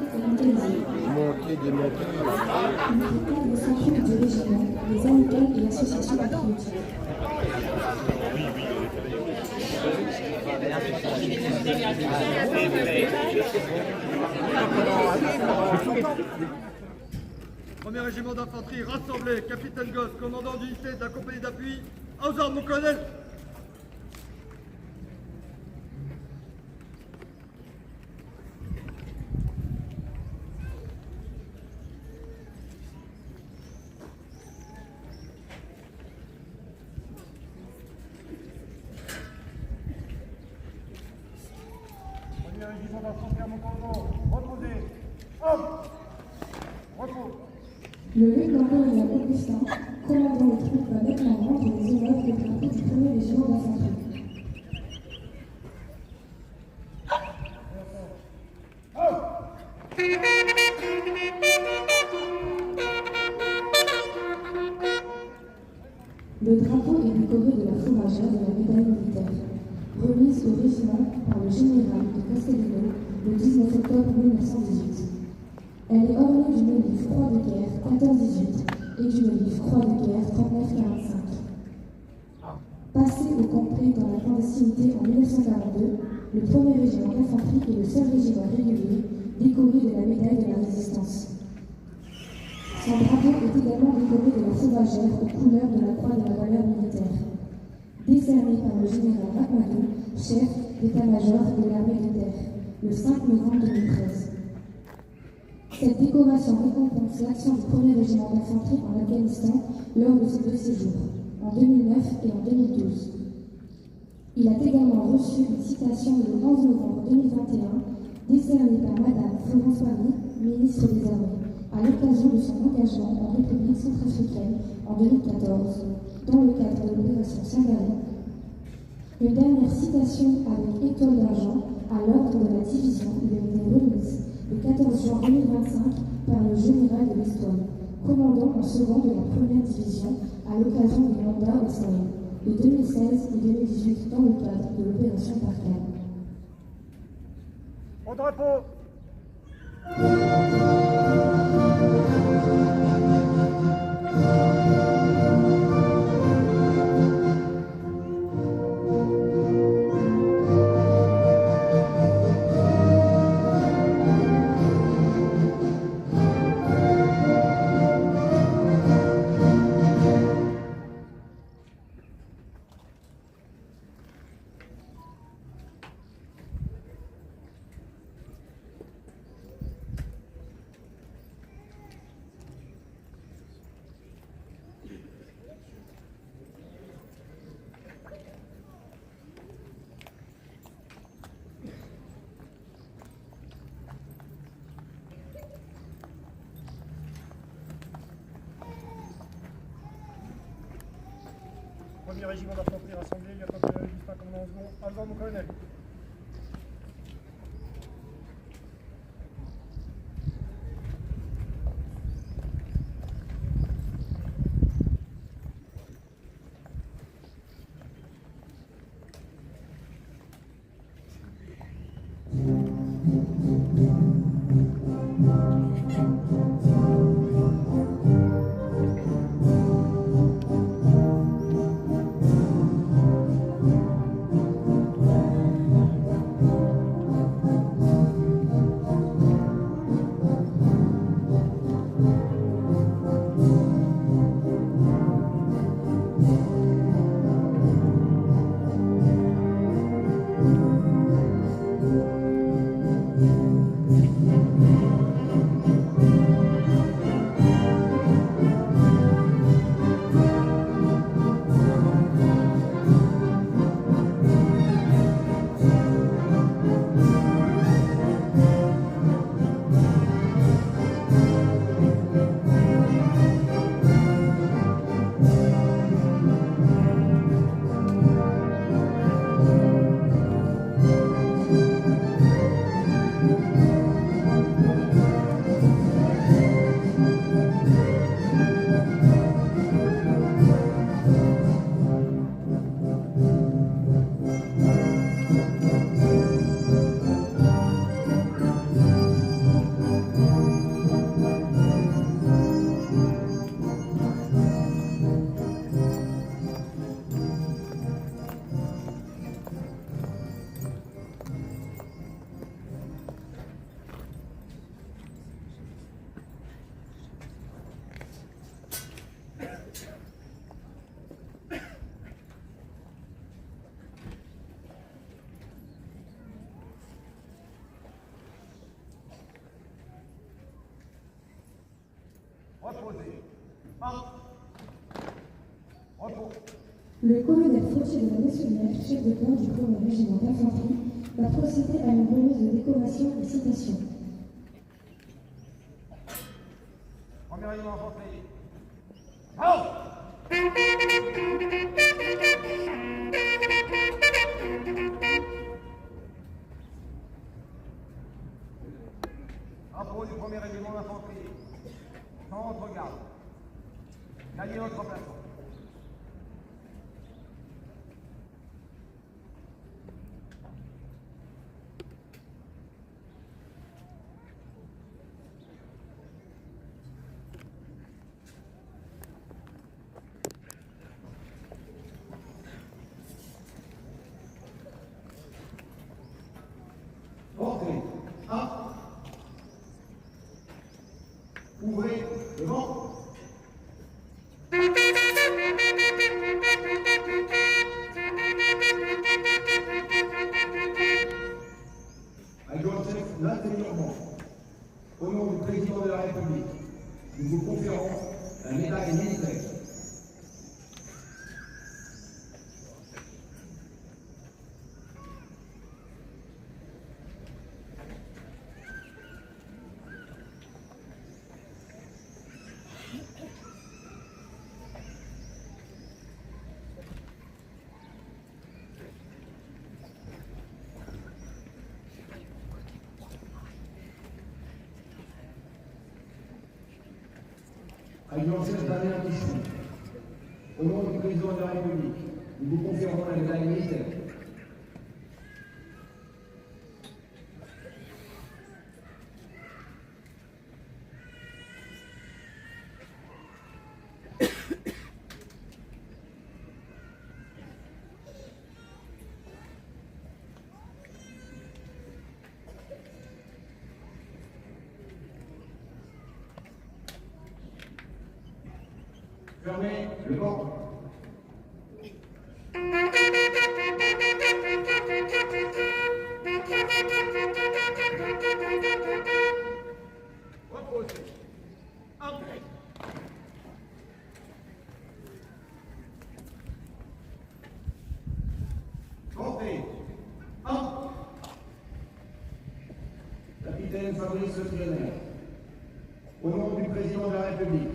et motorisés. Monter, démonter. Une plupart des centres du régiment, les amicales et associations patriotiques. Premier régiment d'infanterie rassemblé, capitaine Gosse, commandant d'unité de la compagnie d'appui, aux ordres, mon colonel. Premier régiment d'infanterie à mon commandant, reposez. Hop! Repos. Le lieutenant-colonel Augustin, commandant les troupes, va maintenant rendre les honneurs des drapeaux du premier régiment d'infanterie. Le drapeau est décoré de la fourragère de la médaille militaire, remise au régiment par le général de Castellino le 19 octobre 1918. Elle est ornée du motif Croix de guerre 14-18 et du motif Croix de guerre 39-45. Passé au complet dans la clandestinité en 1942, le premier régiment d'infanterie est le seul régiment régulier décoré de la médaille de la résistance. Son drapeau est également décoré de la sauvagère aux couleurs de la croix de la valeur militaire, décerné par le général Macmadou, chef d'état-major de l'armée de terre, le 5 novembre 2013. Cette décoration récompense l'action du premier régiment d'infanterie en Afghanistan lors de ses deux séjours, en 2009 et en 2012. Il a également reçu une citation le 11 novembre 2021, décernée par Madame Florence Parly, ministre des Armées, à l'occasion de son engagement en République centrafricaine en 2014, dans le cadre de l'opération Sangalé. Une dernière citation avec étoile d'argent à l'ordre de la division lui a été remise le 14 juin 2025 par le général de l'Estoile, commandant en second de la première division à l'occasion des mandats au Sahel de 2016 et 2018 dans le cadre de l'opération Barkhane. Au drapeau. Premier régiment d'infanterie rassemblé, il y a pas de Augustin commandant en second. À l'ordre, mon colonel. Le colonel Fauché de la Maissonnière, chef de corps du 1er régiment d'infanterie, va procéder à une remise de décoration et citation. Premier régiment d'infanterie. Bravo! Drapeau du 1er régiment d'infanterie. Centre-garde. Gagnez votre emplacement. Entrez. 1. Ouvrez devant. Adjudant-chef l'intérieurement, au nom du président de la République, nous vous conférons la médaille militaire. Adjudant-chef Daniel Michon, au nom du président de la République, nous vous conférons la médaille militaire. Fermez le banc. Reposez. Entrez. Entrez. 1. Capitaine Fabrice Le Trionnaire, au nom du président de la République,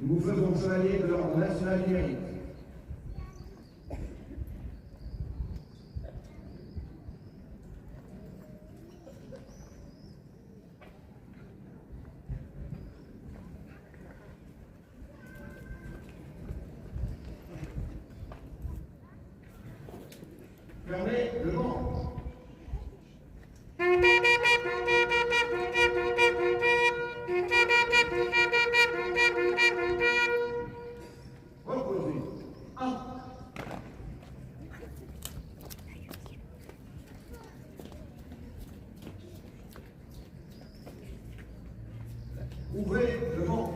nous vous faisons chevalier de l'ordre national du mérite. Fermez le banc. Reposez. 1. Ouvrez le banc.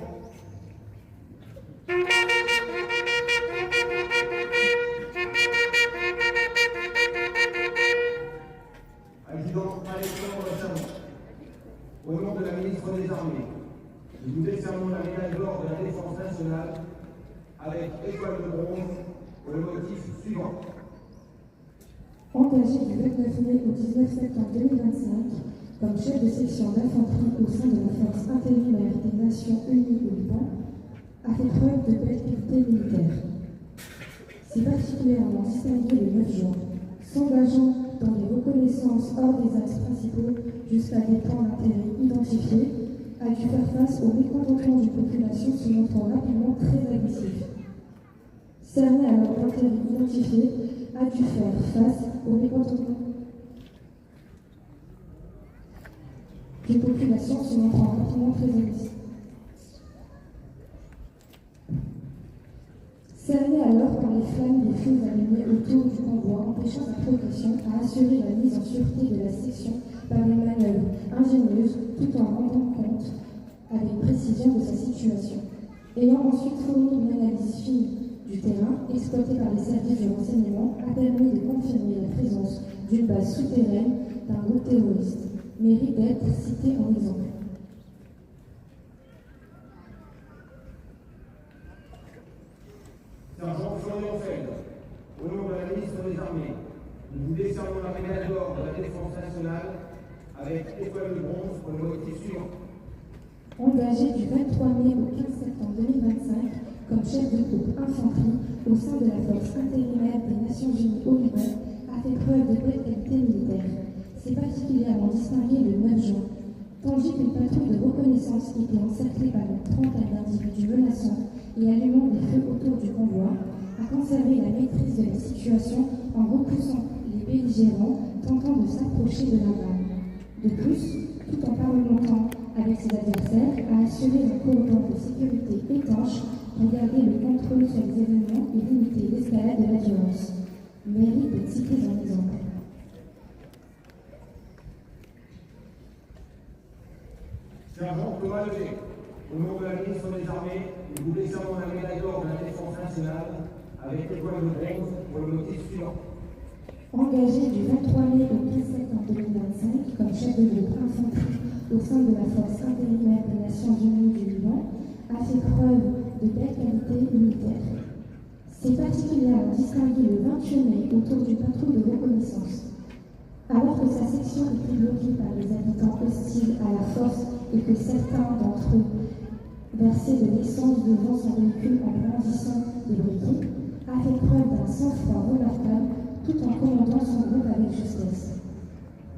Adjudant Alexandre Chamon, au nom de la ministre des Armées, nous vous décernons la médaille d'or de la Défense nationale avec étoile de bronze pour le motif suivant. Engagé du 29 mai au 19 septembre 2025 comme chef de section d'infanterie au sein de la force intérimaire des Nations Unies au Liban, a fait preuve de belle qualité militaire. C'est particulièrement distingué le 9 juin, s'engageant dans des reconnaissances hors des axes principaux jusqu'à des points d'intérêt identifiés, a dû faire face au mécontentement d'une population se montrant rapidement très agressif. Cerné à leur intérêt identifié, a dû faire face au mécontentement d'une population se montrant rapidement très agressive. Cerné alors par les flammes des feux allumés autour du convoi, empêchant sa progression, a assuré la mise en sûreté de la section par une manœuvre ingénieuse, tout en rendant compte avec précision de sa situation. Ayant ensuite fourni une analyse fine du terrain, exploité par les services de renseignement, a permis de confirmer la présence d'une base souterraine d'un groupe terroriste, mérite d'être cité en exemple. Rionfeld, au nom de la ministre des Armées, nous vous décernons la médaille d'or de la Défense nationale avec étoile de bronze pour le motif suivant. Engagé du 23 mai au 15 septembre 2025 comme chef de groupe infanterie au sein de la force intérimaire des Nations Unies au Liban, a fait preuve de belle qualité militaire. C'est particulièrement distingué le 9 juin. Tandis qu'une patrouille de reconnaissance était encerclée par une trentaine d'individus menaçants et allumant des feux autour du convoi, a conservé la maîtrise de la situation en repoussant les belligérants tentant de s'approcher de la vanne. De plus, tout en parlementant avec ses adversaires, a assuré un cordon de sécurité étanche pour garder le contrôle sur les événements et limiter l'escalade de la violence. Mérite d'être cité en exemple. Sergent Thomas Leger, au nom de la ministre des Armées, nous vous décernons la médaille d'or de la Défense nationale avec étoile de bronze pour le motif suivant. Engagé du 23 mai au 15 septembre 2025 comme chef de groupe infanterie au sein de la force intérimaire des Nations Unies du Liban, a fait preuve de belle qualité militaire. C'est particulièrement distingué le 28 mai autour d'une patrouille de reconnaissance. Alors que sa section était bloquée par les habitants hostiles à la force et que certains d'entre eux versaient de l'essence devant son véhicule en brandissant des briquets, a fait preuve d'un sang-froid remarquable tout en commandant son groupe avec justesse.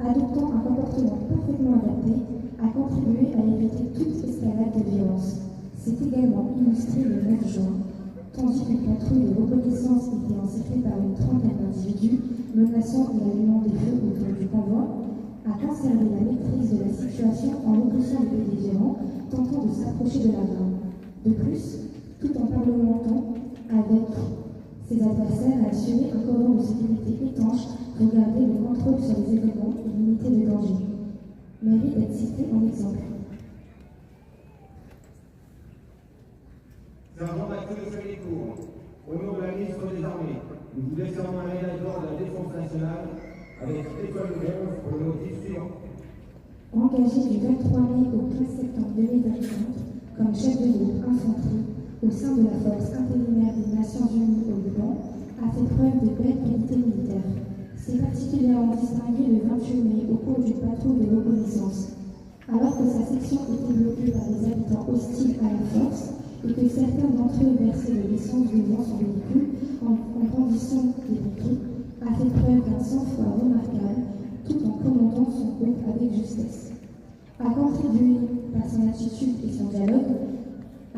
Adoptant un comportement parfaitement adapté, a contribué à éviter toute escalade de violence. C'est également illustré le 9 juin, tandis qu'une patrouille de reconnaissance était encerclée par une trentaine d'individus menaçant et allumant des feux autour du convoi, a conservé la maîtrise de la situation en repoussant les belligérants tentant de s'approcher de la vanne. De plus, tout en parlementant avec ses adversaires, a assuré un cordon de sécurité étanche pour garder le contrôle sur les événements et limiter le danger. Mérite d'être cité en exemple. Sergent Mathieu Felicourt, au nom de la ministre des Armées, nous vous décernons la médaille d'or de la Défense nationale avec étoile de bronze pour le motif suivant. Engagé du 23 mai au 15 septembre 2025 comme chef de groupe infanterie au sein de la force intérimaire des Nations Unies au Liban, a fait preuve de belle qualité militaire. C'est particulièrement distingué le 28 mai au cours d'une patrouille de reconnaissance. Alors que sa section était bloquée par des habitants hostiles à la force et que certains d'entre eux versaient de l'essence devant son véhicule en brandissant des briquets, a fait preuve d'un sang-froid remarquable tout en commandant son groupe avec justesse. A contribué par son attitude et son dialogue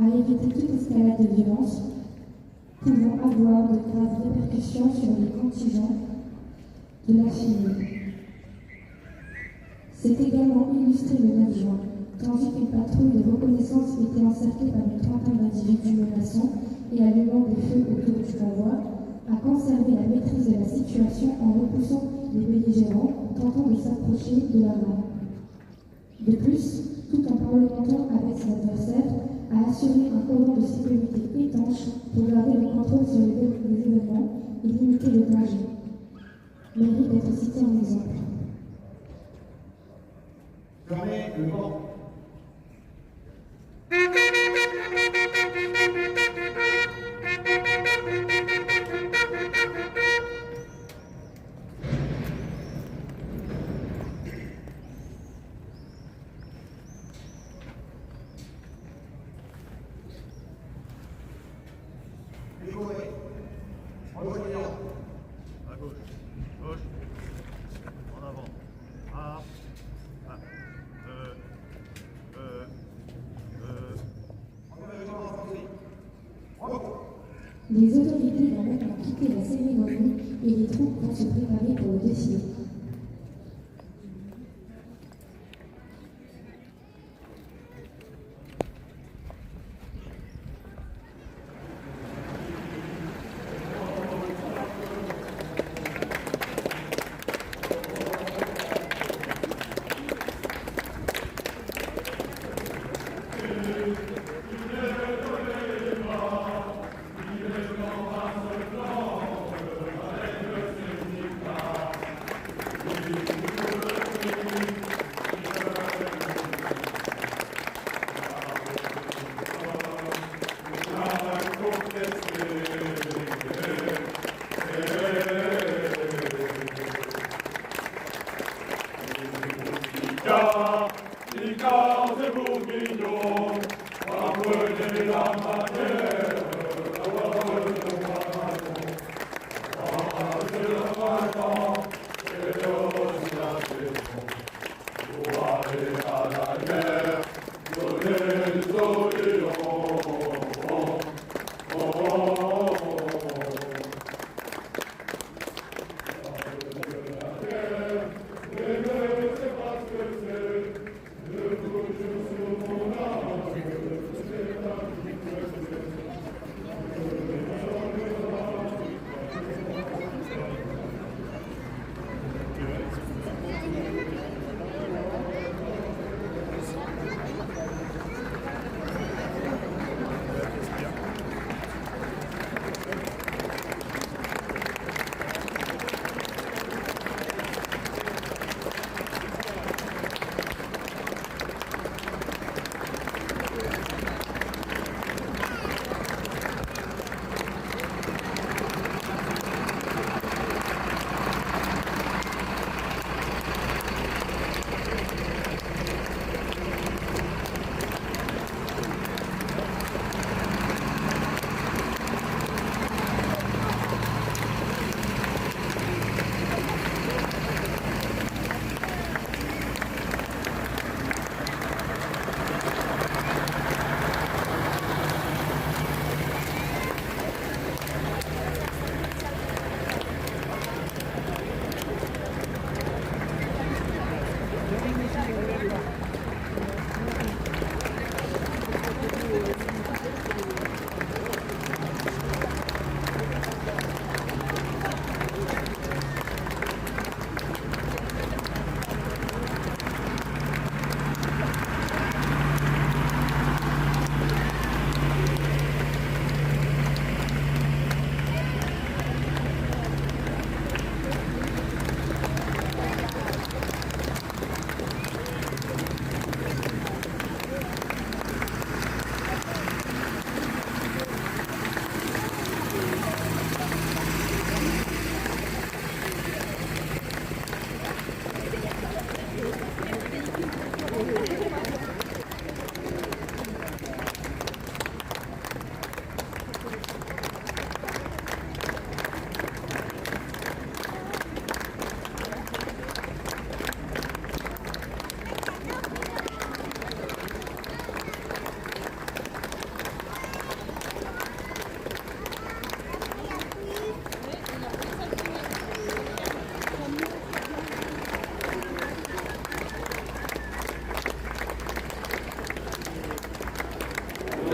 à éviter toute escalade de violence pouvant avoir de graves répercussions sur les contingents de la famille. C'est également illustré le 9 juin, tandis qu'une patrouille de reconnaissance était encerclée par une trentaine d'individus menaçants et allumant des feux autour du convoi, a conservé la maîtrise de la situation en repoussant les belligérants tentant de s'approcher de la vanne. De plus, tout en parlementant avec ses adversaires, a assuré un cordon de sécurité étanche pour garder le contrôle sur les événements et limiter le danger. Mérite d'être cité en exemple. Fermez le banc. Décoré. Rejoignez-la. À gauche, gauche, en avant. Les autorités vont maintenant quitter la cérémonie et les troupes vont se préparer pour le défilé.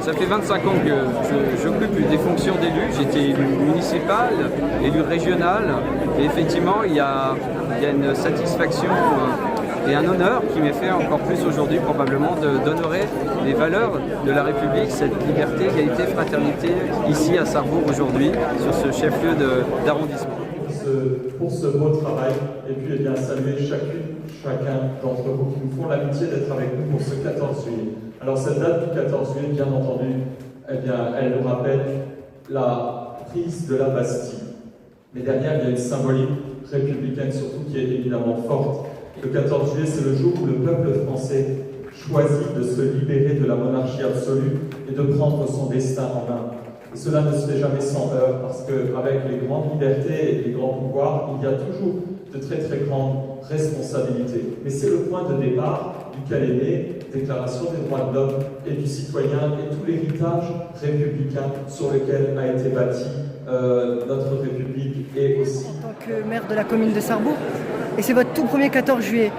Ça fait 25 ans que j'occupe des fonctions d'élu. J'étais élu municipal, élu régional. Et effectivement, il y a une satisfaction et un honneur qui m'est fait encore plus aujourd'hui probablement d'honorer les valeurs de la République, cette liberté, égalité, fraternité, ici à Sarrebourg aujourd'hui, sur ce chef-lieu d'arrondissement. Pour ce beau travail, et puis eh bien, saluer chacun d'entre vous qui nous font l'amitié d'être avec nous pour ce 14 juillet. Alors cette date du 14 juillet, bien entendu, eh bien, elle nous rappelle la prise de la Bastille. Mais derrière, il y a une symbolique républicaine surtout qui est évidemment forte. Le 14 juillet, c'est le jour où le peuple français choisit de se libérer de la monarchie absolue et de prendre son destin en main. Et cela ne se fait jamais sans heurts, parce qu'avec les grandes libertés et les grands pouvoirs, il y a toujours de très très grandes responsabilités. Mais c'est le point de départ duquel est née Déclaration des droits de l'homme et du citoyen et tout l'héritage républicain sur lequel a été bâtie notre République et aussi... En tant que maire de la commune de Sarrebourg, et c'est votre tout premier 14 juillet,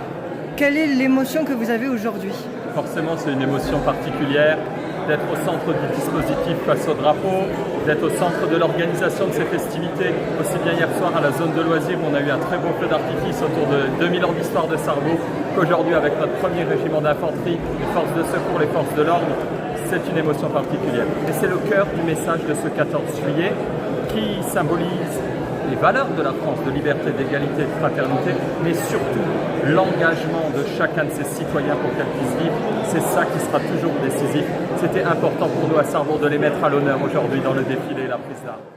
quelle est l'émotion que vous avez aujourd'hui? Forcément, c'est une émotion particulière d'être au centre du dispositif face au drapeau, d'être au centre de l'organisation de ces festivités. Aussi bien hier soir à la zone de loisirs, on a eu un très beau feu d'artifice autour de 2000 ans d'histoire de Sarrebourg, qu'aujourd'hui avec notre premier régiment d'infanterie, les forces de secours, les forces de l'ordre, c'est une émotion particulière. Et c'est le cœur du message de ce 14 juillet qui symbolise les valeurs de la France, de liberté, d'égalité, de fraternité, mais surtout l'engagement de chacun de ses citoyens pour qu'elle puisse vivre. C'est ça qui sera toujours décisif. C'était important pour nous à Sarrebourg de les mettre à l'honneur aujourd'hui dans le défilé et la prise d'armes.